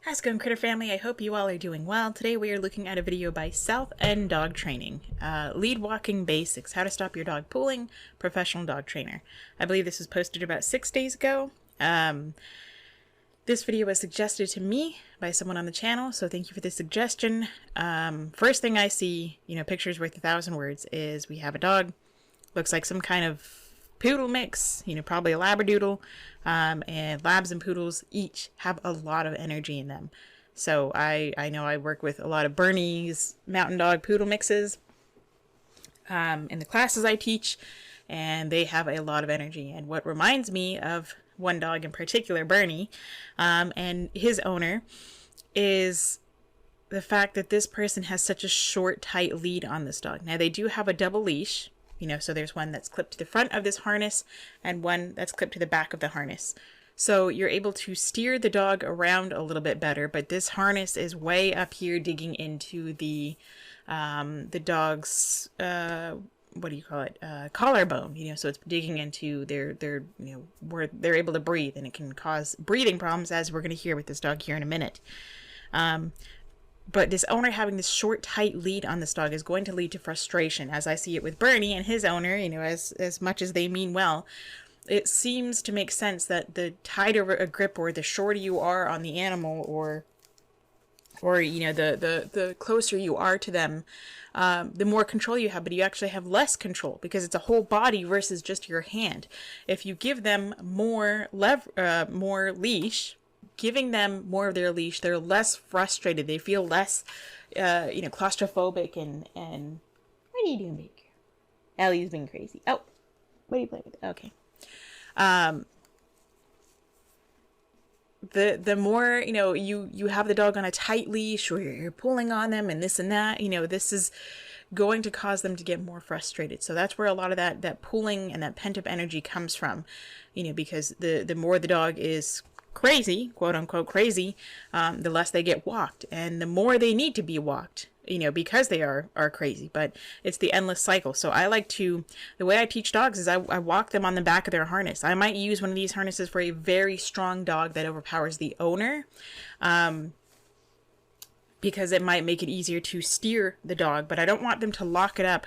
How's it going, Critter Family? I hope you all are doing well. Today we are looking at a video by South End Dog Training. Lead Walking Basics, How to Stop Your Dog Pulling, Professional Dog Trainer. I believe this was posted about 6 days ago. This video was suggested to me by someone on the channel, so thank you for the suggestion. First thing I see, pictures worth 1,000 words, is we have a dog. Looks like some kind of poodle mix, probably a labradoodle, and labs and poodles each have a lot of energy in them. So I know I work with a lot of Bernese mountain dog poodle mixes in the classes I teach, and they have a lot of energy. And what reminds me of one dog in particular, Bernie, and his owner, is the fact that this person has such a short, tight lead on this dog. Now, they do have a double leash. So there's one that's clipped to the front of this harness and one that's clipped to the back of the harness. So you're able to steer the dog around a little bit better, but this harness is way up here digging into the dog's, collarbone, so it's digging into their where they're able to breathe, and it can cause breathing problems, as we're going to hear with this dog here in a minute. But this owner having this short, tight lead on this dog is going to lead to frustration, as I see it with Bernie and his owner, as much as they mean well. It seems to make sense that the tighter a grip or the shorter you are on the animal, or the closer you are to them, the more control you have, but you actually have less control because it's a whole body versus just your hand. If you give them more leash, giving them more of their leash, they're less frustrated. They feel less, claustrophobic and what are you doing, baby? Ellie's being crazy. Oh, what are you playing with? Okay. The more, you have the dog on a tight leash, or you're pulling on them and this and that, this is going to cause them to get more frustrated. So that's where a lot of that pulling and that pent-up energy comes from, because the more the dog is crazy, quote unquote crazy, the less they get walked, and the more they need to be walked, because they are crazy. But it's the endless cycle. So the way I teach dogs is I walk them on the back of their harness. I might use one of these harnesses for a very strong dog that overpowers the owner, because it might make it easier to steer the dog, but I don't want them to lock it up,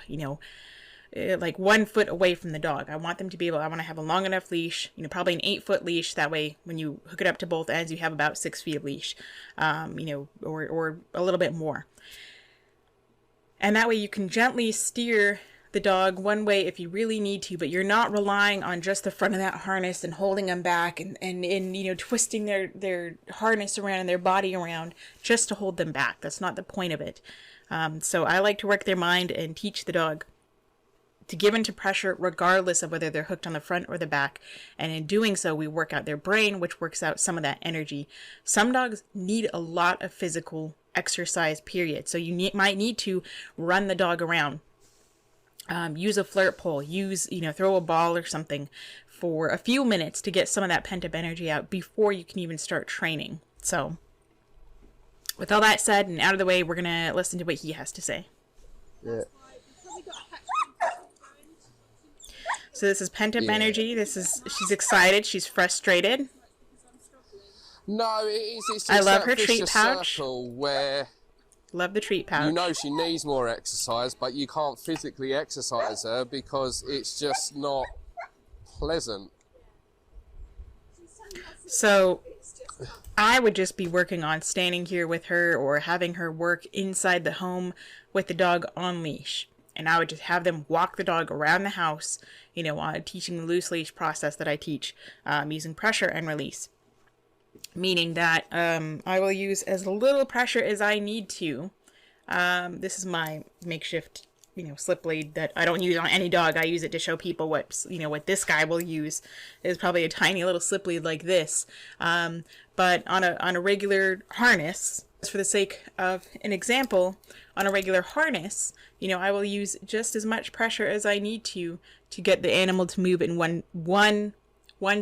like 1 foot away from the dog. I want them to I want to have a long enough leash, probably an 8-foot leash. That way, when you hook it up to both ends, you have about 6 feet of leash, or a little bit more. And that way you can gently steer the dog one way if you really need to, but you're not relying on just the front of that harness and holding them back and twisting their harness around and their body around just to hold them back. That's not the point of it. So I like to work their mind and teach the dog to give into pressure regardless of whether they're hooked on the front or the back. And in doing so, we work out their brain, which works out some of that energy. Some dogs need a lot of physical exercise, period. So you might need to run the dog around, use a flirt pole, throw a ball or something for a few minutes to get some of that pent-up energy out before you can even start training. So with all that said and out of the way, we're going to listen to what he has to say. Yeah. So this is pent-up energy. She's excited. She's frustrated. No, it's just I love her treat pouch. Where love the treat pouch. She needs more exercise, but you can't physically exercise her because it's just not pleasant. So I would just be working on standing here with her, or having her work inside the home with the dog on leash. And I would just have them walk the dog around the house, teaching the loose leash process that I teach, using pressure and release. Meaning that I will use as little pressure as I need to. This is my makeshift, slip lead that I don't use on any dog. I use it to show people what this guy will use is probably a tiny little slip lead like this. But on a regular harness, for the sake of an example, on a regular harness, I will use just as much pressure as I need to get the animal to move in one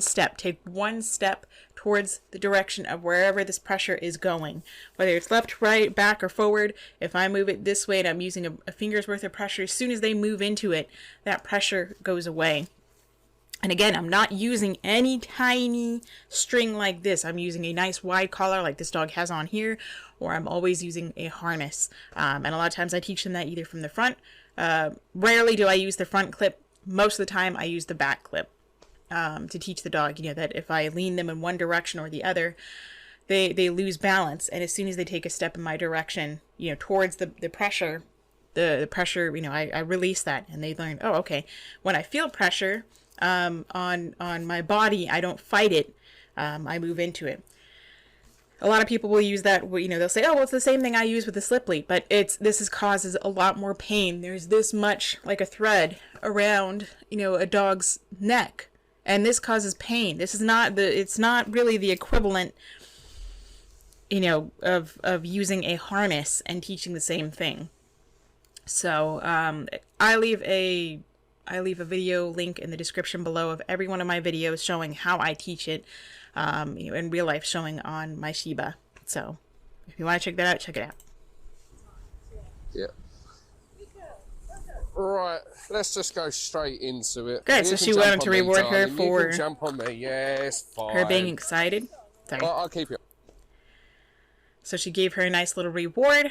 step. Take one step towards the direction of wherever this pressure is going, whether it's left, right, back, or forward. If I move it this way and I'm using a finger's worth of pressure, as soon as they move into it, that pressure goes away. And again, I'm not using any tiny string like this. I'm using a nice wide collar like this dog has on here, or I'm always using a harness. And a lot of times I teach them that either from the front. Rarely do I use the front clip. Most of the time I use the back clip to teach the dog, that if I lean them in one direction or the other, they lose balance. And as soon as they take a step in my direction, towards the pressure, the pressure, I release that, and they learn, oh, okay, when I feel pressure on my body, I don't fight it. I move into it. A lot of people will use that, they'll say, oh, well, it's the same thing I use with the slip lead, but this causes a lot more pain. There's this much, like a thread around, a dog's neck, and this causes pain. It's not really the equivalent, of using a harness and teaching the same thing. So, I leave a video link in the description below of every one of my videos showing how I teach it, in real life, showing on my Shiba. So if you want to check that out, check it out. Yeah. Right, let's just go straight into it. Good, so she wanted to reward her for... You can jump on me, yes, fine. Her being excited. Sorry. I'll keep you. So she gave her a nice little reward.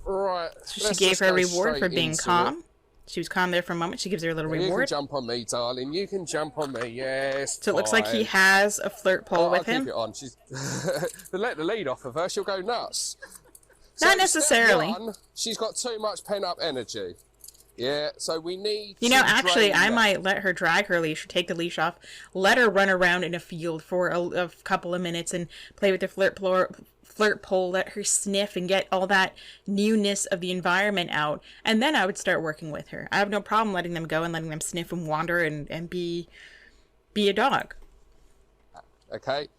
Right. So she gave her a reward for being calm. She was calm there for a moment. She gives her a little reward. You can jump on me, darling. You can jump on me. Yes. So it looks like he has a flirt pole with him. I'll keep it on. She's let the lead off of her. She'll go nuts. Not necessarily. Step one, she's got too much pent-up energy. Yeah. So we need. Actually, I might let her drag her leash or take the leash off. Let her run around in a field for a couple of minutes and play with the flirt pole, let her sniff and get all that newness of the environment out, and then I would start working with her. I have no problem letting them go and letting them sniff and wander and be a dog. Okay,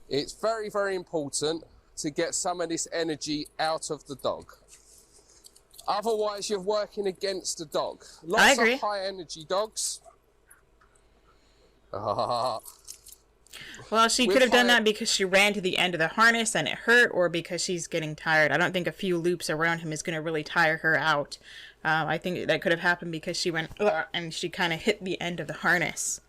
it's very, very important to get some of this energy out of the dog. Otherwise, you're working against the dog. I agree. Lots of high energy dogs. Well, she could have done that because she ran to the end of the harness and it hurt, or because she's getting tired. I don't think a few loops around him is going to really tire her out. I think that could have happened because she went and she kind of hit the end of the harness.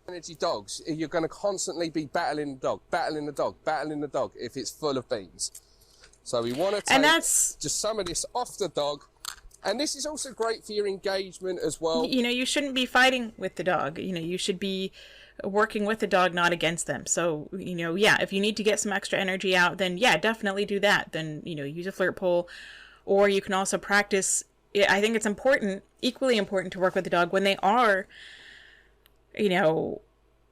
Energy dogs, you're going to constantly be battling the dog if it's full of beans. So we want to take just some of this off the dog. And this is also great for your engagement as well. You shouldn't be fighting with the dog. You should be working with the dog, not against them. So, if you need to get some extra energy out, then yeah, definitely do that. Then, use a flirt pole, or you can also practice. I think it's equally important to work with the dog when they are,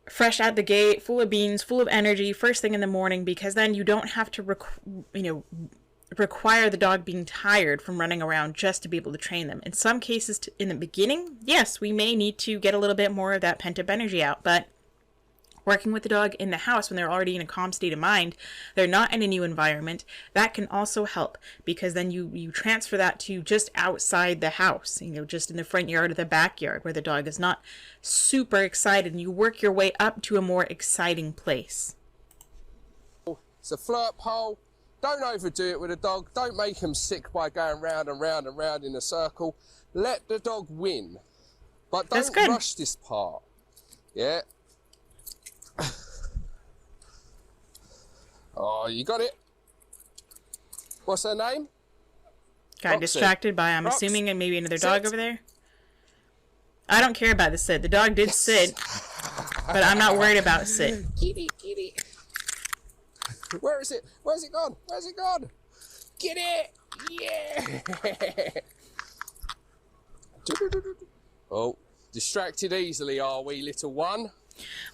fresh out the gate, full of beans, full of energy, first thing in the morning, because then you don't have to, require the dog being tired from running around just to be able to train them. In some cases, in the beginning, yes, we may need to get a little bit more of that pent-up energy out, but working with the dog in the house when they're already in a calm state of mind, they're not in a new environment, that can also help, because then you transfer that to just outside the house, just in the front yard or the backyard where the dog is not super excited, and you work your way up to a more exciting place. It's a flirt pole. Don't overdo it with a dog. Don't make him sick by going round and round and round in a circle. Let the dog win. But don't rush this part. Yeah. Oh, you got it. What's her name? Got distracted by, I'm assuming, and maybe another dog over there. I don't care about the sit. The dog did sit, but I'm not worried about sit. Kitty. Where is it? Where's it gone? Where's it gone? Get it! Yeah! Oh, distracted easily, are we, little one?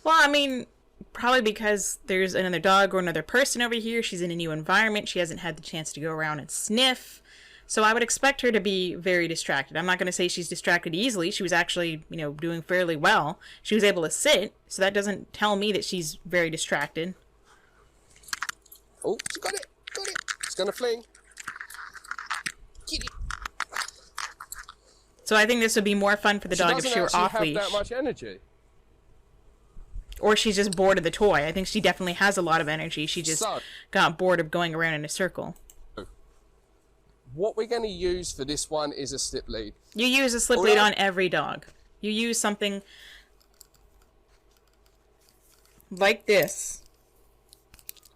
Well, probably because there's another dog or another person over here. She's in a new environment. She hasn't had the chance to go around and sniff. So I would expect her to be very distracted. I'm not going to say she's distracted easily. She was actually, doing fairly well. She was able to sit, so that doesn't tell me that she's very distracted. Oh, she got it. It's going to fling. Get it. So I think this would be more fun for the dog if she were off leash. She doesn't have that much energy. Or she's just bored of the toy. I think she definitely has a lot of energy. She just got bored of going around in a circle. what we're going to use for this one is a slip lead. You use a slip lead on every dog. You use something like this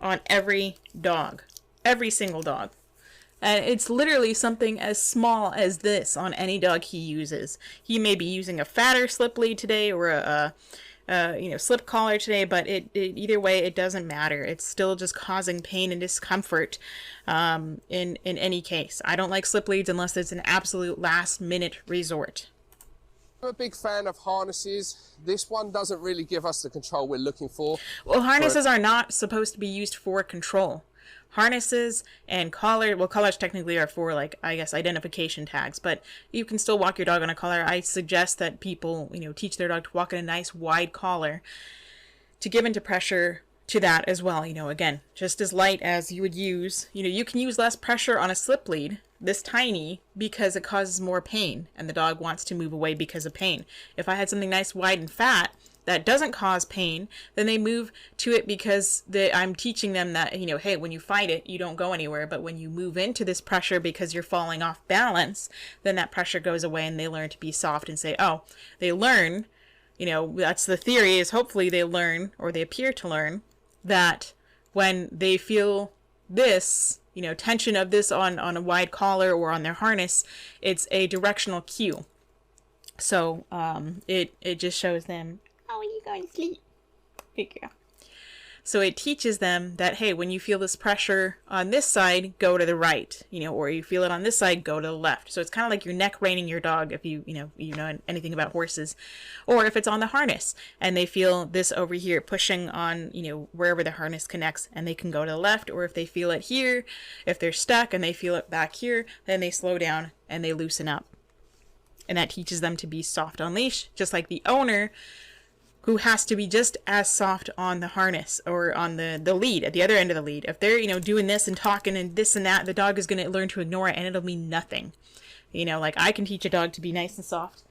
on every dog. Every single dog. And it's literally something as small as this on any dog he uses. He may be using a fatter slip lead today or a slip collar today, but either way, it doesn't matter. It's still just causing pain and discomfort in any case. I don't like slip leads unless it's an absolute last minute resort. I'm a big fan of harnesses. This one doesn't really give us the control we're looking for. Well, harnesses are not supposed to be used for control. Harnesses and collar, well, collars technically are for, like, I guess, identification tags, but you can still walk your dog on a collar. I suggest that people, teach their dog to walk in a nice wide collar to give into pressure to that as well. Again, just as light as you would use, you can use less pressure on a slip lead, this tiny, because it causes more pain and the dog wants to move away because of pain. If I had something nice, wide, and fat, that doesn't cause pain, then they move to it because I'm teaching them that, hey, when you fight it, you don't go anywhere. But when you move into this pressure because you're falling off balance, then that pressure goes away and they learn to be soft and say, oh, they learn, that's the theory, is hopefully they learn, or they appear to learn, that when they feel this, tension of this on a wide collar or on their harness, it's a directional cue. So it just shows them, how are you going to sleep? Figure. So it teaches them that, hey, when you feel this pressure on this side, go to the right, or you feel it on this side, go to the left. So it's kind of like your neck reining your dog if you know anything about horses, or if it's on the harness and they feel this over here pushing on, wherever the harness connects, and they can go to the left, or if they feel it here, if they're stuck and they feel it back here, then they slow down and they loosen up. And that teaches them to be soft on leash, just like the owner, who has to be just as soft on the harness or on the lead, at the other end of the lead. If they're, doing this and talking and this and that, the dog is going to learn to ignore it and it'll mean nothing. Like I can teach a dog to be nice and soft.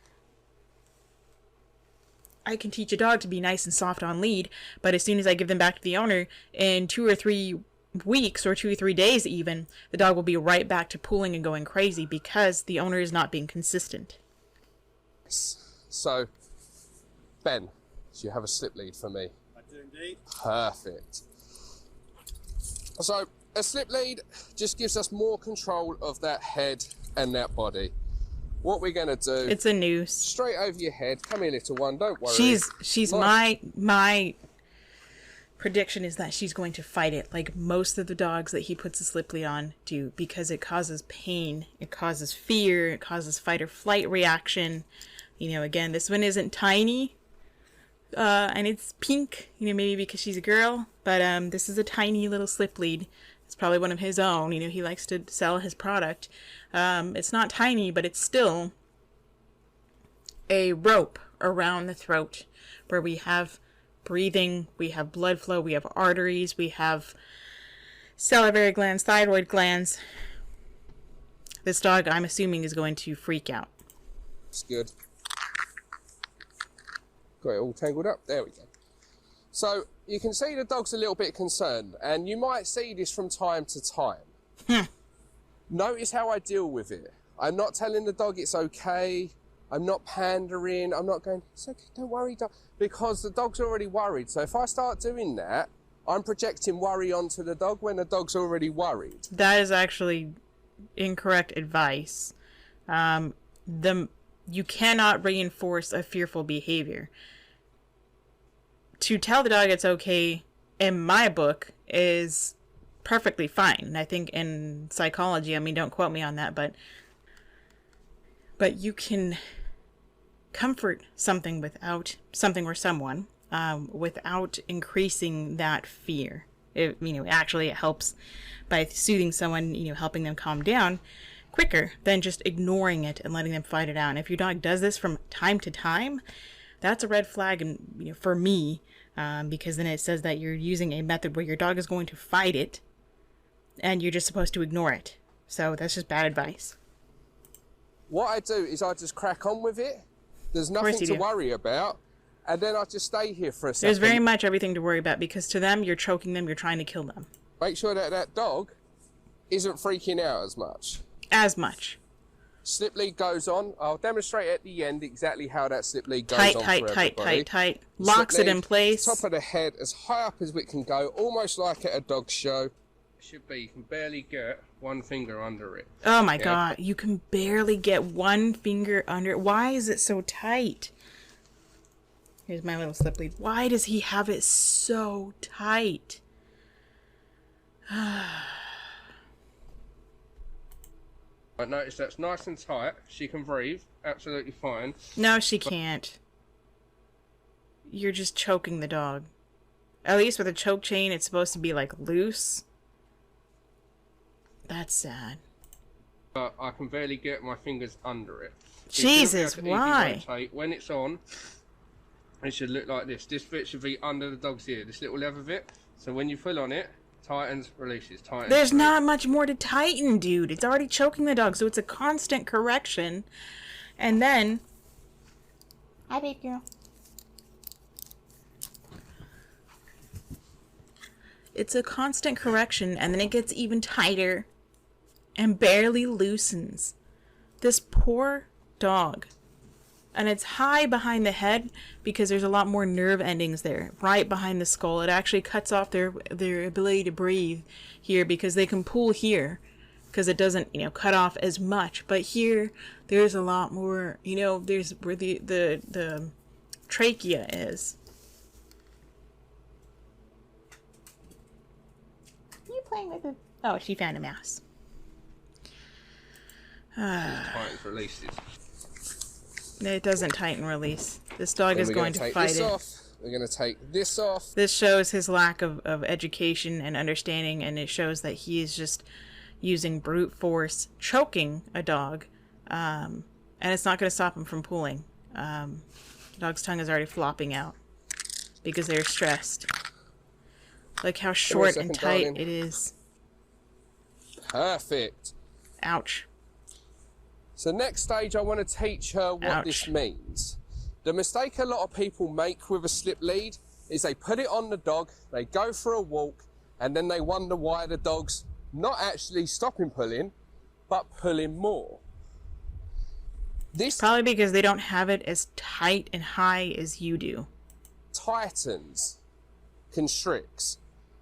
I can teach a dog to be nice and soft on lead, but as soon as I give them back to the owner, in 2 or 3 weeks or 2 or 3 days even, the dog will be right back to pulling and going crazy because the owner is not being consistent. So, Ben, do you have a slip lead for me? I do indeed. Perfect. So, a slip lead just gives us more control of that head and that body. What we're going to do... It's a noose. Straight over your head. Come here, little one. Don't worry. She's my prediction is that she's going to fight it, like most of the dogs that he puts a slip lead on do, because it causes pain, it causes fear, it causes fight or flight reaction. Again, this one isn't tiny. And it's pink, maybe because she's a girl, but this is a tiny little slip lead. It's probably one of his own, he likes to sell his product. It's not tiny, but it's still a rope around the throat where we have breathing, we have blood flow, we have arteries, we have salivary glands, thyroid glands. This dog, I'm assuming, is going to freak out. It's good. Got it all tangled up. There we go. So you can see the dog's a little bit concerned, and you might see this from time to time. Notice how I deal with it. I'm not telling the dog it's okay. I'm not pandering. I'm not going, it's okay, don't worry, dog. Because the dog's already worried. So if I start doing that, I'm projecting worry onto the dog when the dog's already worried. That is actually incorrect advice. You cannot reinforce a fearful behavior. To tell the dog it's okay, in my book, is perfectly fine. And I think in psychology, don't quote me on that, but you can comfort something or someone without increasing that fear. Actually it helps by soothing someone, helping them calm down quicker than just ignoring it and letting them fight it out. And if your dog does this from time to time, that's a red flag, and for me, because then it says that you're using a method where your dog is going to fight it, and you're just supposed to ignore it. So that's just bad advice. What I do is I just crack on with it. There's nothing to worry about, and then I just stay here for a second. There's very much everything to worry about, because to them, you're choking them, you're trying to kill them. Make sure that dog isn't freaking out as much. as much. Slip lead goes on. I'll demonstrate at the end exactly how that slip lead goes tight, on tight, for tight, everybody. tight, tight. Locks it in place. Top of the head, as high up as we can go, almost like at a dog show. It should be, you can barely get one finger under it. Oh my god, you can barely get one finger under it. Why is it so tight? Here's my little slip lead. Why does he have it so tight? I notice that's nice and tight. She can breathe. Absolutely fine. No, she can't. You're just choking the dog. At least with a choke chain, it's supposed to be, like, loose. That's sad. But I can barely get my fingers under it. Jesus, why? When it's on, it should look like this. This bit should be under the dog's ear. This little leather bit. So when you pull on it, tightens, releases, tightens. There's not much more to tighten, dude. It's already choking the dog, so it's a constant correction. And then... Hi, baby girl. It's a constant correction, and then it gets even tighter and barely loosens. This poor dog. And it's high behind the head because there's a lot more nerve endings there, right behind the skull. It actually cuts off their ability to breathe here because they can pull here because it doesn't, cut off as much. But here, there's a lot more, there's where the trachea is. Are you playing with it? Oh, she found a mouse. Tightens, releases. It doesn't tighten release. This dog is going to fight it. We're going to take this off. This shows his lack of education and understanding, and it shows that he is just using brute force, choking a dog, and it's not going to stop him from pulling. The dog's tongue is already flopping out because they're stressed. Look how short and tight it is. Perfect. Ouch. So next stage, I want to teach her what this means. The mistake a lot of people make with a slip lead is they put it on the dog, they go for a walk, and then they wonder why the dog's not actually stopping pulling, but pulling more. This probably because they don't have it as tight and high as you do. Tightens, constricts.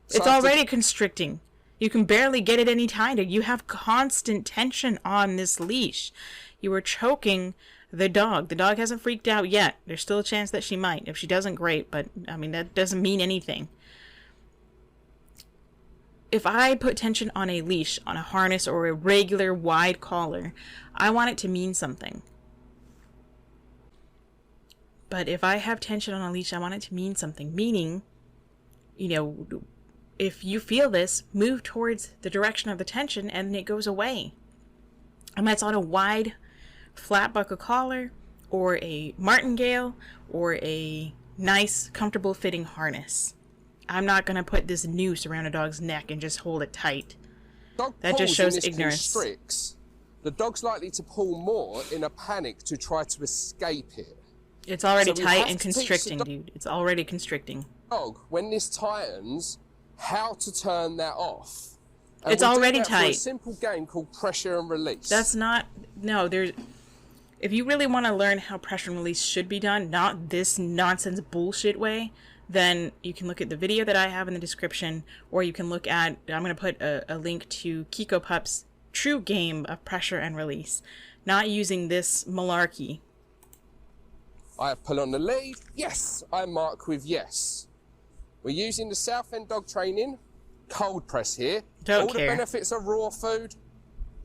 It's already constricting. You can barely get it any tighter. You have constant tension on this leash. You are choking the dog. The dog hasn't freaked out yet. There's still a chance that she might. If she doesn't, great, but I mean, that doesn't mean anything. If I put tension on a leash, on a harness, or a regular wide collar, I want it to mean something. But if I have tension on a leash, I want it to mean something. Meaning, if you feel this, move towards the direction of the tension and then it goes away. And that's on a wide, flat buckle collar, or a martingale, or a nice, comfortable fitting harness. I'm not going to put this noose around a dog's neck and just hold it tight. That just shows ignorance. The dog's likely to pull more in a panic to try to escape it. It's already tight and constricting, dude. It's already constricting. Dog, when this tightens, how to turn that off. And it's already tight. For a simple game called pressure and release. That's not... No, there's... If you really want to learn how pressure and release should be done, not this nonsense bullshit way, then you can look at the video that I have in the description, or you can look at... I'm going to put a link to Kiko Pup's true game of pressure and release. Not using this malarkey. I pull on the lead. Yes. I mark with yes. We're using the Southend Dog Training cold press here. Don't care. All the benefits of raw food,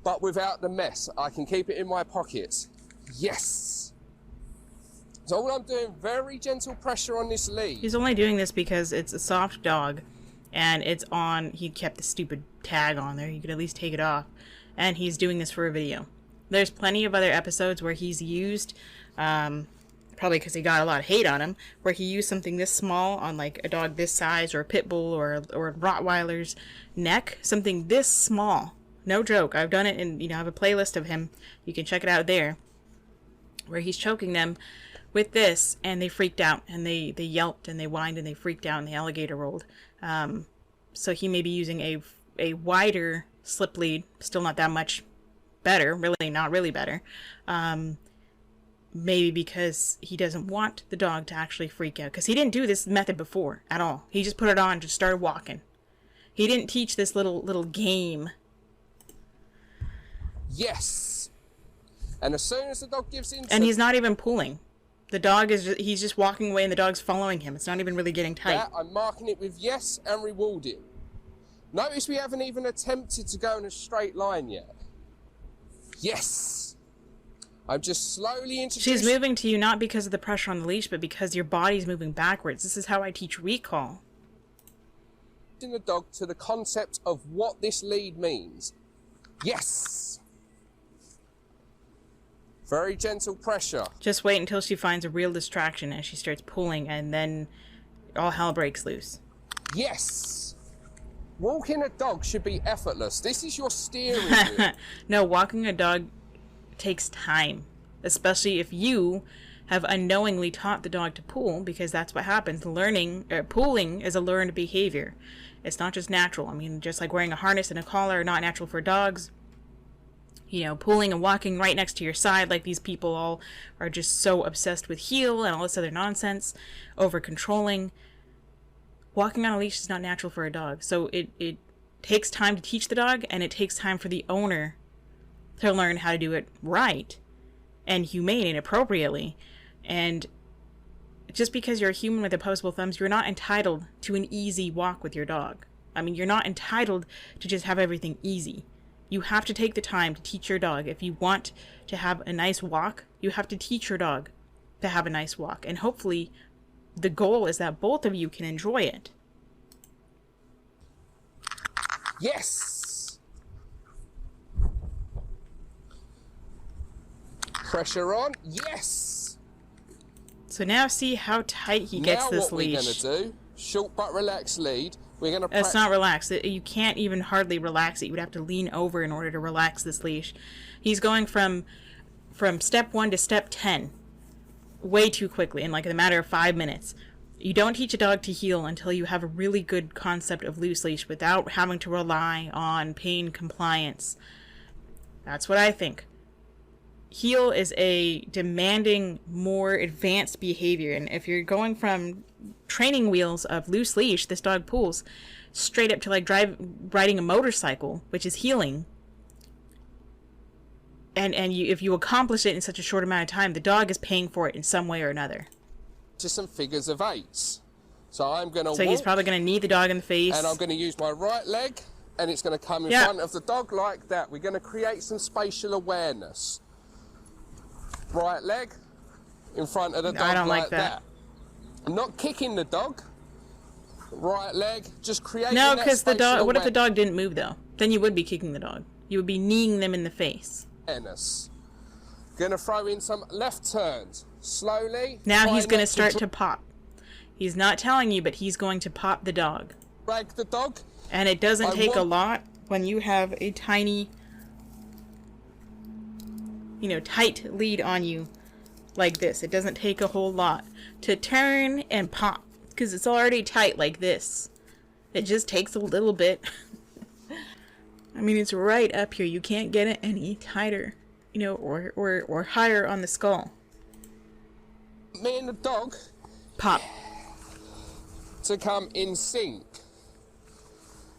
but without the mess. I can keep it in my pockets. Yes. So all I'm doing, very gentle pressure on this lead. He's only doing this because it's a soft dog, and it's on... He kept the stupid tag on there. You could at least take it off. And he's doing this for a video. There's plenty of other episodes where he's used... probably because he got a lot of hate on him, where he used something this small on like a dog this size, or a pit bull, or a Rottweiler's neck, something this small. No joke. I've done it, and I have a playlist of him. You can check it out there, where he's choking them with this, and they freaked out, and they yelped, and they whined, and they freaked out, and the alligator rolled. So he may be using a wider slip lead, still not that much better, really not really better. Maybe because he doesn't want the dog to actually freak out. Because he didn't do this method before at all. He just put it on and just started walking. He didn't teach this little game. Yes. And as soon as the dog gives in, and he's not even pulling. The dog he's just walking away and the dog's following him. It's not even really getting tight. That, I'm marking it with yes and rewarding. Notice we haven't even attempted to go in a straight line yet. Yes. I'm just slowly introducing... She's moving to you not because of the pressure on the leash, but because your body's moving backwards. This is how I teach recall. The dog to the concept of what this lead means. Yes. Very gentle pressure. Just wait until she finds a real distraction as she starts pulling, and then all hell breaks loose. Yes. Walking a dog should be effortless. This is your steering wheel. No, walking a dog takes time, especially if you have unknowingly taught the dog to pull, because that's what happens. Pulling is a learned behavior. It's not just natural. I mean, just like wearing a harness and a collar are not natural for dogs. You know, pulling and walking right next to your side, like these people all are just so obsessed with heel and all this other nonsense, over controlling. Walking on a leash is not natural for a dog. So it takes time to teach the dog, and it takes time for the owner to learn how to do it right and humane and appropriately. And just because you're a human with opposable thumbs, you're not entitled to an easy walk with your dog. I mean, you're not entitled to just have everything easy. You have to take the time to teach your dog. If you want to have a nice walk, you have to teach your dog to have a nice walk. And hopefully the goal is that both of you can enjoy it. Yes. Pressure on. Yes. So now see how tight he gets this leash. Now what we're going to do, short but relaxed lead. We're going to... It's not relaxed. You can't even hardly relax it. You would have to lean over in order to relax this leash. He's going from step 1 to step 10 way too quickly in like a matter of 5 minutes. You don't teach a dog to heel until you have a really good concept of loose leash without having to rely on pain compliance. That's what I think. Heel is a demanding, more advanced behavior, and if you're going from training wheels of loose leash, this dog pulls, straight up to like riding a motorcycle, which is heeling, and if you accomplish it in such a short amount of time, the dog is paying for it in some way or another. To some figures of 8s. So I'm going to walk. So he's probably going to knee the dog in the face. And I'm going to use my right leg, and it's going to come in front of the dog like that. We're going to create some spatial awareness. Right leg in front of the dog. I don't like that. I'm not kicking the dog. Right leg, just creating No, because the dog. What if the dog didn't move though? Then you would be kicking the dog. You would be kneeing them in the face. Awareness. Gonna throw in some left turns slowly. Now he's gonna start to pop. He's not telling you, but he's going to pop the dog. Drag the dog. And it doesn't take a lot when you have a tiny, tight lead on you like this. It doesn't take a whole lot to turn and pop because it's already tight like this. It just takes a little bit. I mean, it's right up here. You can't get it any tighter, or higher on the skull. Me and the dog pop to come in sync.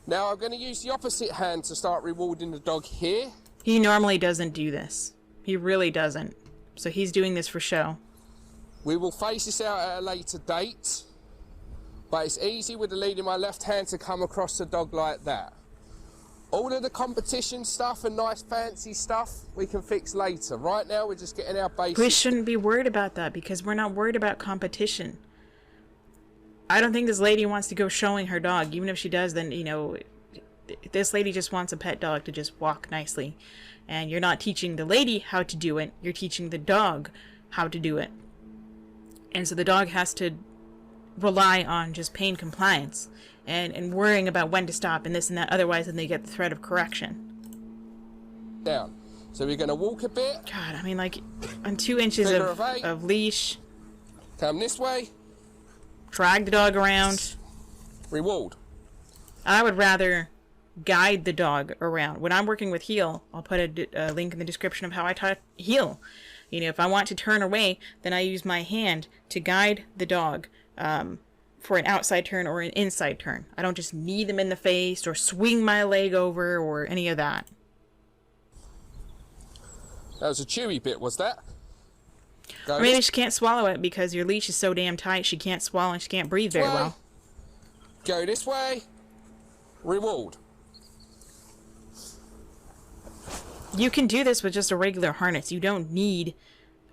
Now I'm going to use the opposite hand to start rewarding the dog here. He normally doesn't do this. He really doesn't. So he's doing this for show. We will face this out at a later date. But it's easy with the lead in my left hand to come across the dog like that. All of the competition stuff and nice fancy stuff we can fix later. Right now we're just getting our basics. We shouldn't be worried about that because we're not worried about competition. I don't think this lady wants to go showing her dog. Even if she does, then, this lady just wants a pet dog to just walk nicely. And you're not teaching the lady how to do it. You're teaching the dog how to do it. And so the dog has to rely on just pain compliance and worrying about when to stop and this and that. Otherwise, then they get the threat of correction. Down. So we're going to walk a bit. God, I mean, like, on 2 inches of leash. Come this way. Drag the dog around. Reward. I would rather guide the dog around. When I'm working with heel, I'll put a link in the description of how I taught heel. You know, if I want to turn away, then I use my hand to guide the dog for an outside turn or an inside turn. I don't just knee them in the face or swing my leg over or any of that. That was a chewy bit, was that? Or maybe she can't swallow it because your leash is so damn tight she can't swallow and she can't breathe very well. Go this way. Reward. You can do this with just a regular harness. You don't need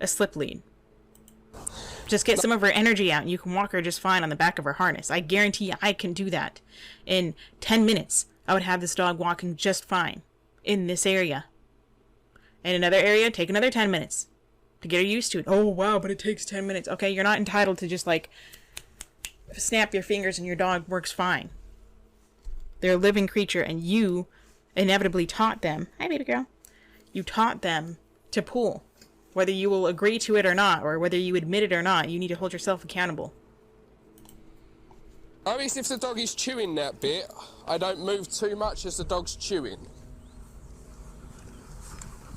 a slip lead. Just get some of her energy out and you can walk her just fine on the back of her harness. I guarantee I can do that. In 10 minutes, I would have this dog walking just fine in this area. In another area, take another 10 minutes to get her used to it. Oh, wow, but it takes 10 minutes. Okay, you're not entitled to just, like, snap your fingers and your dog works fine. They're a living creature, and you inevitably taught them. Hi, baby girl. You taught them to pull. Whether you will agree to it or not, or whether you admit it or not, you need to hold yourself accountable. At least if the dog is chewing that bit, I don't move too much as the dog's chewing.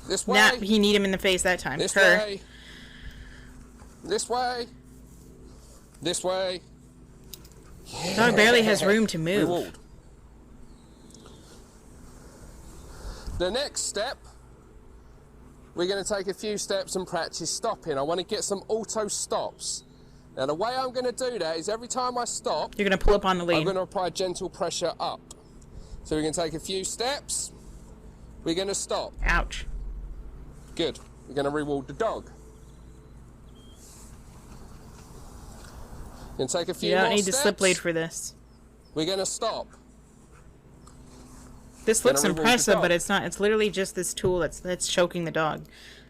This way. Nah, he kneed him in the face that time. This way. This way. This way. Yeah. Dog barely has room to move. Reward. The next step, we're going to take a few steps and practice stopping. I want to get some auto stops. Now the way I'm going to do that is every time I stop, you're going to pull up on the lead. I'm going to apply gentle pressure up. So we're going to take a few steps. We're going to stop. Ouch. Good. We're going to reward the dog. Going to take a few more steps. You don't need the slip lead for this. We're going to stop. This looks impressive, but it's not. It's literally just this tool that's choking the dog.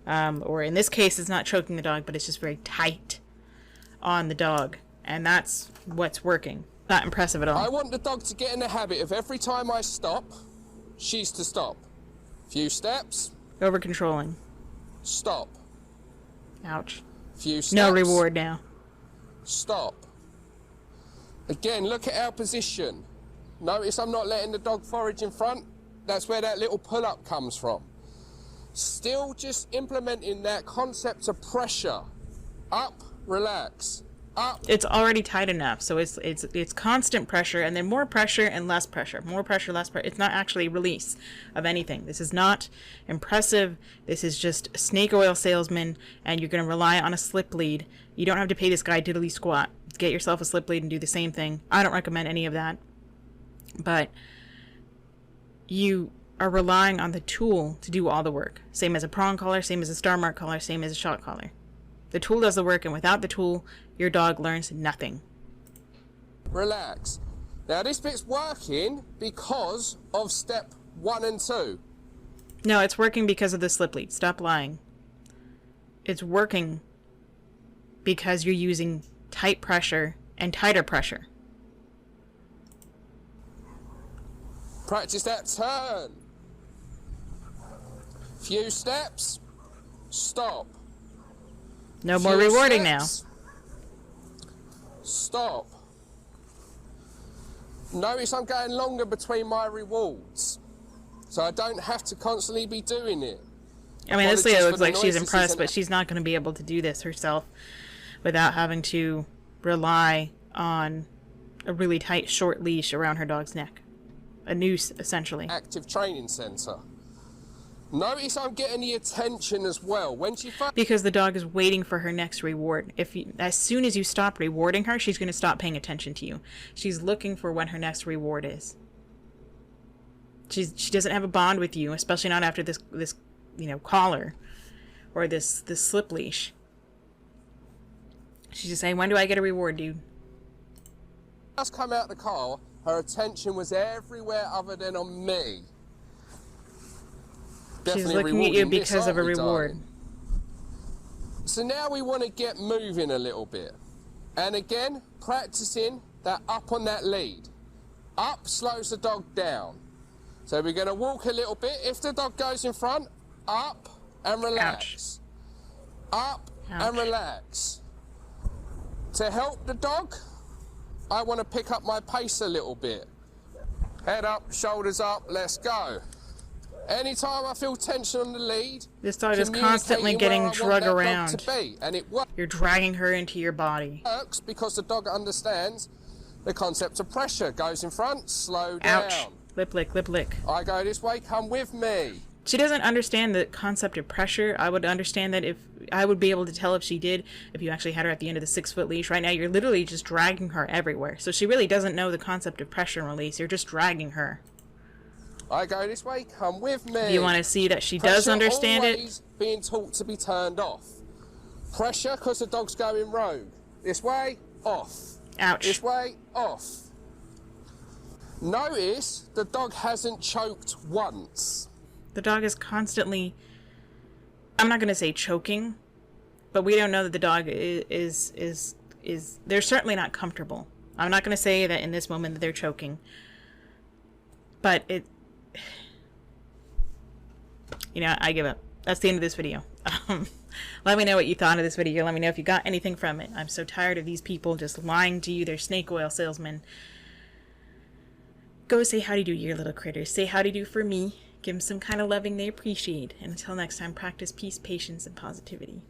Or in this case, it's not choking the dog, but it's just very tight on the dog. And that's what's working. Not impressive at all. I want the dog to get in the habit of every time I stop, she's to stop. Few steps. Over controlling. Stop. Ouch. Few steps. No reward now. Stop. Again, look at our position. Notice I'm not letting the dog forage in front. That's where that little pull-up comes from. Still just implementing that concept of pressure. Up, relax. Up. It's already tight enough, so it's constant pressure, and then more pressure and less pressure. More pressure, less pressure. It's not actually release of anything. This is not impressive. This is just a snake oil salesman, and you're going to rely on a slip lead. You don't have to pay this guy diddly squat. Get yourself a slip lead and do the same thing. I don't recommend any of that. But you are relying on the tool to do all the work. Same as a prong collar, same as a star mark collar, same as a shot collar. The tool does the work, and without the tool, your dog learns nothing. Relax. Now this bit's working because of step 1 and 2. No, it's working because of the slip lead. Stop lying. It's working because you're using tight pressure and tighter pressure. Practice that turn. Few steps. Stop. No more rewarding now. Stop. Notice I'm going longer between my rewards, so I don't have to constantly be doing it. I mean, this lady looks like she's impressed, but she's not going to be able to do this herself without having to rely on a really tight, short leash around her dog's neck. A noose, essentially. Active training center. Notice I'm getting the attention as well. When she because the dog is waiting for her next reward. As soon as you stop rewarding her, she's going to stop paying attention to you. She's looking for when her next reward is. She doesn't have a bond with you, especially not after this collar or this slip leash. She's just saying, when do I get a reward, dude? Just come out the car, her attention was everywhere other than on me. She's looking at you because of a reward. Darling? So now we want to get moving a little bit. And again, practicing that up on that lead. Up slows the dog down. So we're going to walk a little bit. If the dog goes in front, up and relax. Ouch. Up Ouch. And relax. To help the dog, I want to pick up my pace a little bit. Head up, shoulders up, let's go. Anytime I feel tension on the lead, this dog is constantly getting drug around. And it You're dragging her into your body. Works because the dog understands the concept of pressure. Goes in front, slow down. Ouch. Lip lick, lip lick. I go this way, come with me. She doesn't understand the concept of pressure. I would understand that if I would be able to tell if she did, if you actually had her at the end of the 6-foot leash. Right now, you're literally just dragging her everywhere. So she really doesn't know the concept of pressure and release. You're just dragging her. I go this way, come with me. You want to see that she does understand it? Being taught to be turned off. Pressure because the dog's going rogue. This way, off. Ouch. This way, off. Notice the dog hasn't choked once. The dog is constantly, I'm not going to say choking, but we don't know that the dog is they're certainly not comfortable. I'm not going to say that in this moment that they're choking, but I give up. That's the end of this video. Let me know what you thought of this video. Let me know if you got anything from it. I'm so tired of these people just lying to you. They're snake oil salesmen. Go say howdy do your little critters. Say howdy do for me. Give them some kind of loving they appreciate. And until next time, practice peace, patience, and positivity.